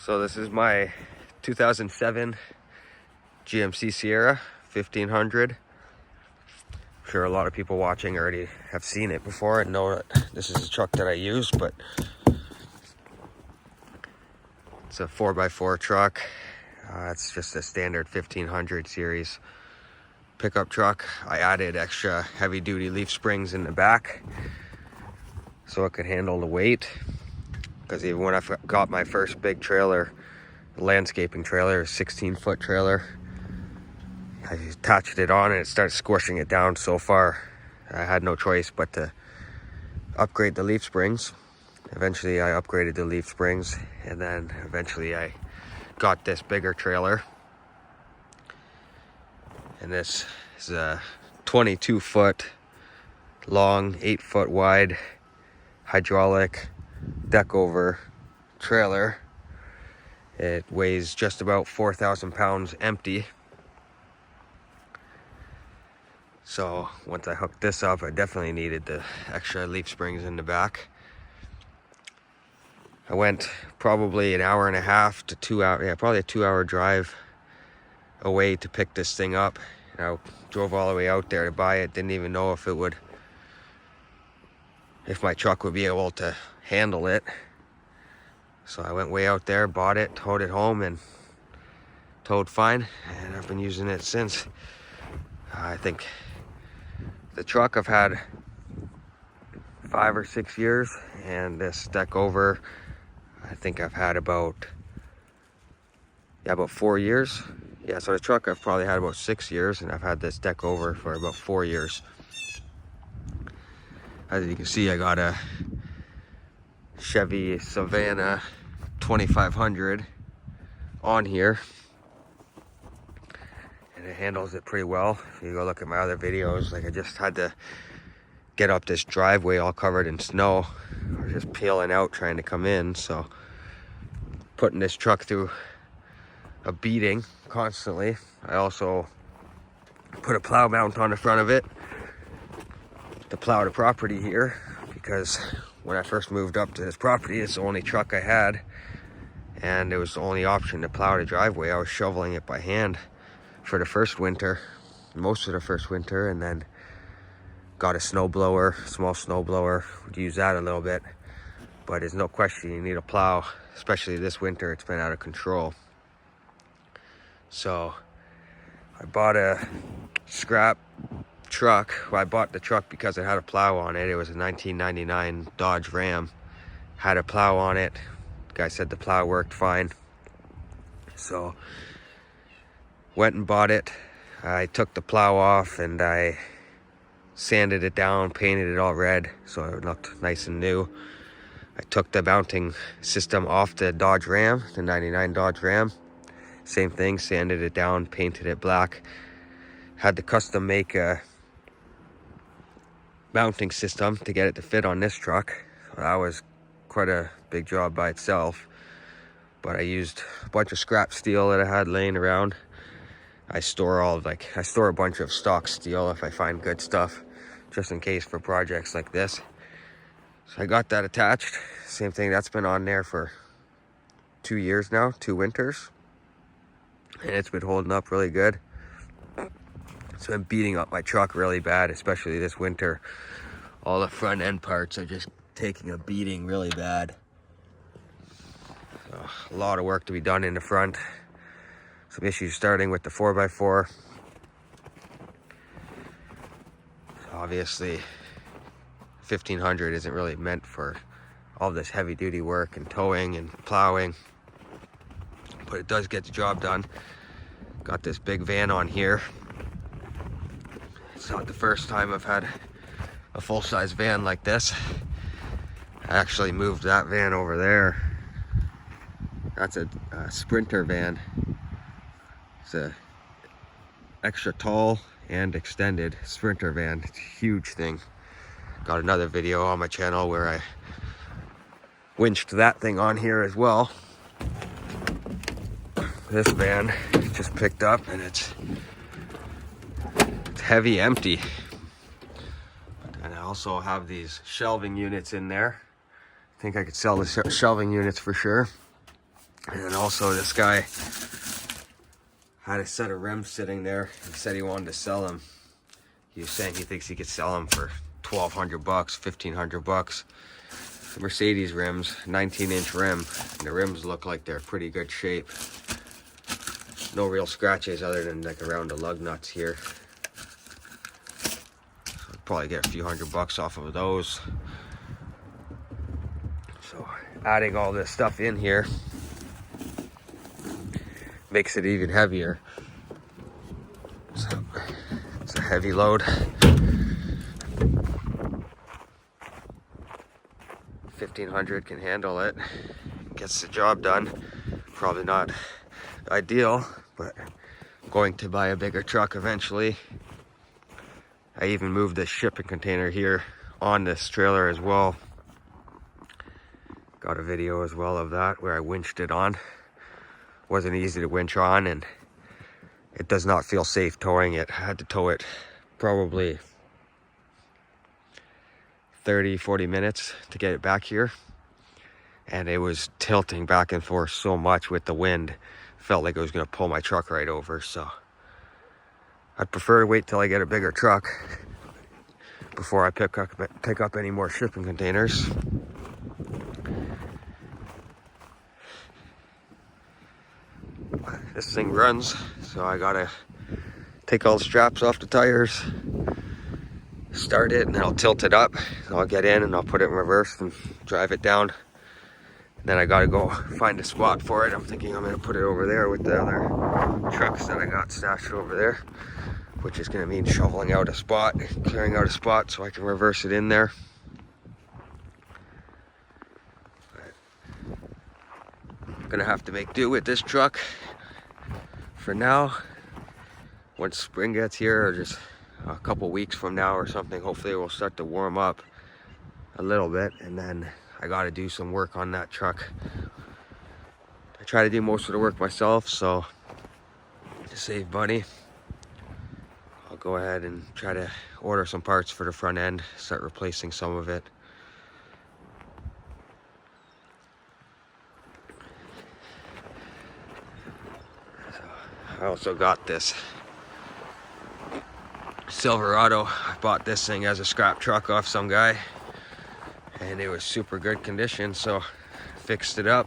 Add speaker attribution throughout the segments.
Speaker 1: So this is my 2007 GMC Sierra 1500. I'm sure a lot of people watching already have seen it before and know that this is a truck that I use, but it's a 4x4 truck. It's just a standard 1500 series pickup truck. I added extra heavy duty leaf springs in the back so it could handle the weight, because even when I got my first big trailer, landscaping trailer, a 16-foot trailer, I attached it on and it started squishing it down so far. I had no choice but to upgrade the leaf springs. Eventually I upgraded the leaf springs, and then eventually I got this bigger trailer. And this is a 22-foot long, 8-foot wide hydraulic deck over trailer. It weighs just about 4,000 pounds empty. So once I hooked this up, I definitely needed the extra leaf springs in the back. I went probably an hour and a half to 2 hours, probably a 2-hour drive away to pick this thing up. And I drove all the way out there to buy it. Didn't even know if my truck would be able to handle it. So I went way out there, bought it, towed it home, and towed fine. And I've been using it since. I think the truck I've had 5 or 6 years, and this deck over, I think I've had about 4 years. Yeah, so the truck I've probably had about 6 years, and I've had this deck over for about 4 years. As you can see, I got a Chevy Savannah 2500 on here, and it handles it pretty well. If you go look at my other videos, like I just had to get up this driveway all covered in snow, or just peeling out trying to come in. So putting this truck through a beating constantly. I also put a plow mount on the front of it to plow the property here, because when I first moved up to this property, it's the only truck I had, and it was the only option to plow the driveway. I was shoveling it by hand for the first winter, most of the first winter, and then got a snow blower, small snow blower. Would use that a little bit, but there's no question you need a plow, especially this winter. It's been out of control. So I bought a scrap truck. Well, I bought the truck because it had a plow on it. It was a 1999 Dodge Ram. Had a plow on it. The guy said the plow worked fine. So went and bought it. I took the plow off and I sanded it down, painted it all red so it looked nice and new. I took the mounting system off the Dodge Ram, the 99 Dodge Ram. Same thing, sanded it down, painted it black. Had to custom make a mounting system to get it to fit on this truck. That was quite a big job by itself, but I used a bunch of scrap steel that I had laying around. I store a bunch of stock steel if I find good stuff, just in case for projects like this. So I got that attached. Same thing, that's been on there for 2 years now, 2 winters, and it's been holding up really good. It's been beating up my truck really bad, especially this winter. All the front end parts are just taking a beating really bad. So, a lot of work to be done in the front. Some issues starting with the 4x4. So obviously 1500 isn't really meant for all this heavy duty work and towing and plowing, but it does get the job done. Got this big van on here. It's not the first time I've had a full-size van like this. I actually moved that van over there. That's a Sprinter van. It's a extra tall and extended Sprinter van. It's a huge thing. Got another video on my channel where I winched that thing on here as well. This van just picked up, and it's heavy empty. And I also have these shelving units in there. I think I could sell the shelving units for sure. And then also this guy had a set of rims sitting there. He said he wanted to sell them. He was saying he thinks he could sell them for $1,200, $1,500. Mercedes rims, 19-inch rim. And the rims look like they're pretty good shape. No real scratches other than like around the lug nuts here. So I'd probably get a few $100 off of those. So adding all this stuff in here makes it even heavier. So it's a heavy load. 1,500 can handle it. Gets the job done. Probably not ideal, but I'm going to buy a bigger truck eventually. I even moved this shipping container here on this trailer as well. Got a video as well of that where I winched it on. Wasn't easy to winch on, and it does not feel safe towing it. I had to tow it probably 30-40 minutes to get it back here, and it was tilting back and forth so much with the wind. Felt like it was going to pull my truck right over. So I'd prefer to wait till I get a bigger truck before I pick up any more shipping containers. This thing runs, so I gotta take all the straps off the tires, start it, and then I'll tilt it up. I'll get in and I'll put it in reverse and drive it down. And then I gotta go find a spot for it. I'm thinking I'm gonna put it over there with the other trucks that I got stashed over there, which is gonna mean shoveling out a spot, clearing out a spot so I can reverse it in there. I'm gonna have to make do with this truck for now. Once spring gets here, or just a couple weeks from now or something, hopefully it will start to warm up a little bit, and then I got to do some work on that truck. I try to do most of the work myself, so to save money, I'll go ahead and try to order some parts for the front end, start replacing some of it. I also got this Silverado. I bought this thing as a scrap truck off some guy, and it was super good condition, so fixed it up.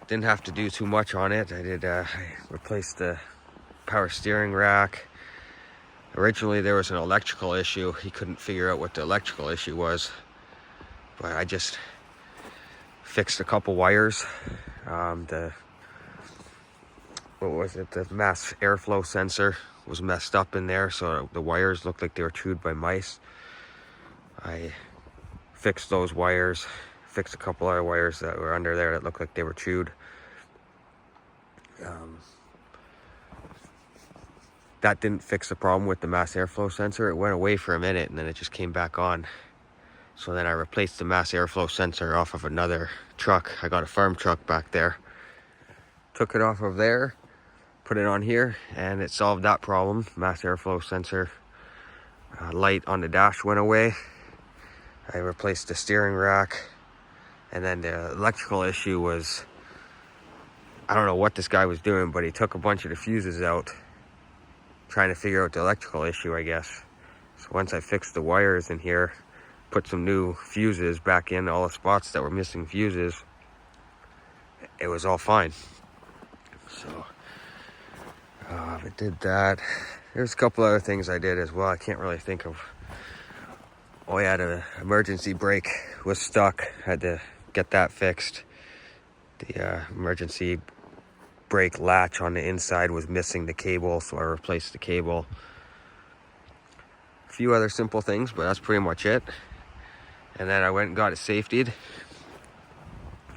Speaker 1: Didn't have to do too much on it. I replaced the power steering rack. Originally there was an electrical issue. He couldn't figure out what the electrical issue was, but I just fixed a couple wires. The mass airflow sensor was messed up in there, so the wires looked like they were chewed by mice. I fixed those wires, fixed a couple other wires that were under there that looked like they were chewed. That didn't fix the problem with the mass airflow sensor. It went away for a minute and then it just came back on. So then I replaced the mass airflow sensor off of another truck. I got a farm truck back there. Took it off of there, put it on here, and it solved that problem. Mass airflow sensor light on the dash went away. I replaced the steering rack, and then the electrical issue was, I don't know what this guy was doing, but he took a bunch of the fuses out, trying to figure out the electrical issue, I guess. So once I fixed the wires in here, put some new fuses back in all the spots that were missing fuses, it was all fine. So I did that. There's a couple other things I did as well. I can't really think of. Oh yeah, the emergency brake was stuck. Had to get that fixed. The emergency brake latch on the inside was missing the cable, so I replaced the cable. A few other simple things, but that's pretty much it. And then I went and got it safetied.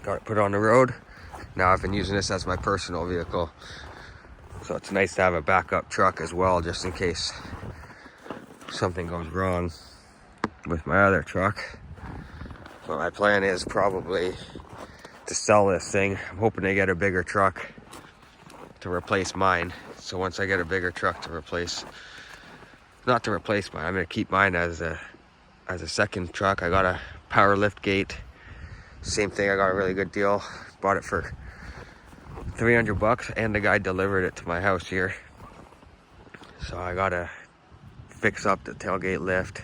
Speaker 1: Got it put on the road. Now I've been using this as my personal vehicle. So it's nice to have a backup truck as well, just in case something goes wrong with my other truck. But my plan is probably to sell this thing. I'm hoping to get a bigger truck to replace mine. So once I get a bigger truck to replace, not to replace mine, I'm gonna keep mine as a second truck. I got a power lift gate Same thing, I got a really good deal. Bought it for 300 bucks and the guy delivered it to my house here. So I gotta fix up the tailgate lift,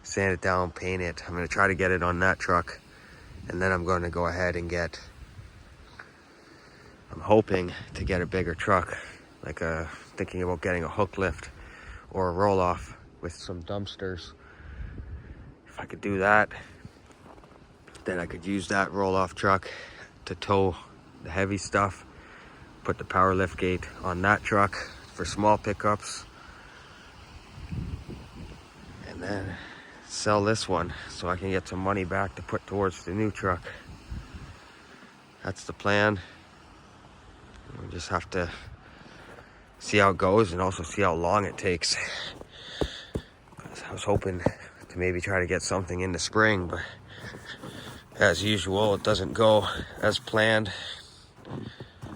Speaker 1: sand it down, paint it. I'm gonna try to get it on that truck, and then I'm gonna go ahead and I'm hoping to get a bigger truck, like thinking about getting a hook lift or a roll off with some dumpsters. If I could do that, then I could use that roll off truck to tow the heavy stuff, put the power lift gate on that truck for small pickups, and then sell this one so I can get some money back to put towards the new truck. That's the plan. We just have to see how it goes and also see how long it takes. I was hoping to maybe try to get something in the spring, but as usual, it doesn't go as planned.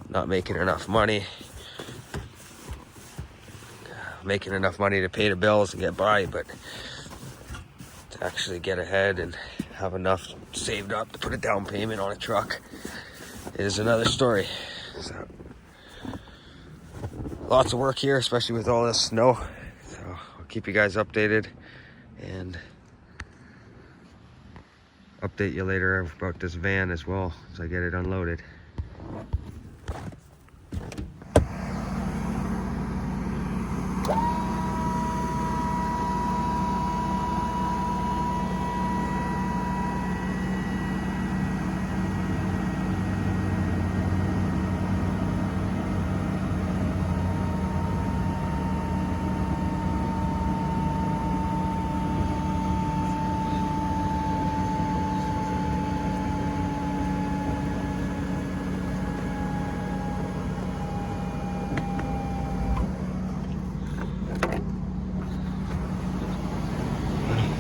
Speaker 1: Not making enough money. Making enough money to pay the bills and get by, but to actually get ahead and have enough saved up to put a down payment on a truck is another story. So, lots of work here, especially with all this snow. So I'll keep you guys updated and update you later about this van as well as I get it unloaded.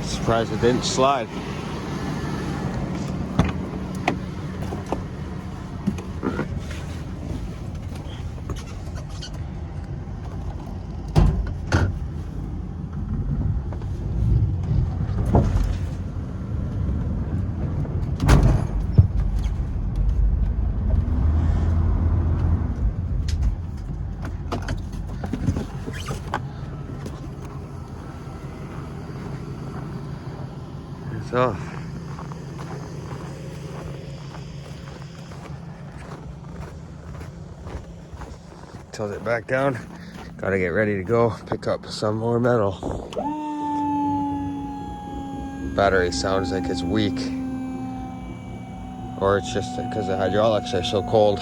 Speaker 1: Surprised it didn't slide. So tilt it back down. Gotta get ready to go pick up some more metal. Battery sounds like it's weak, or it's just because the hydraulics are so cold.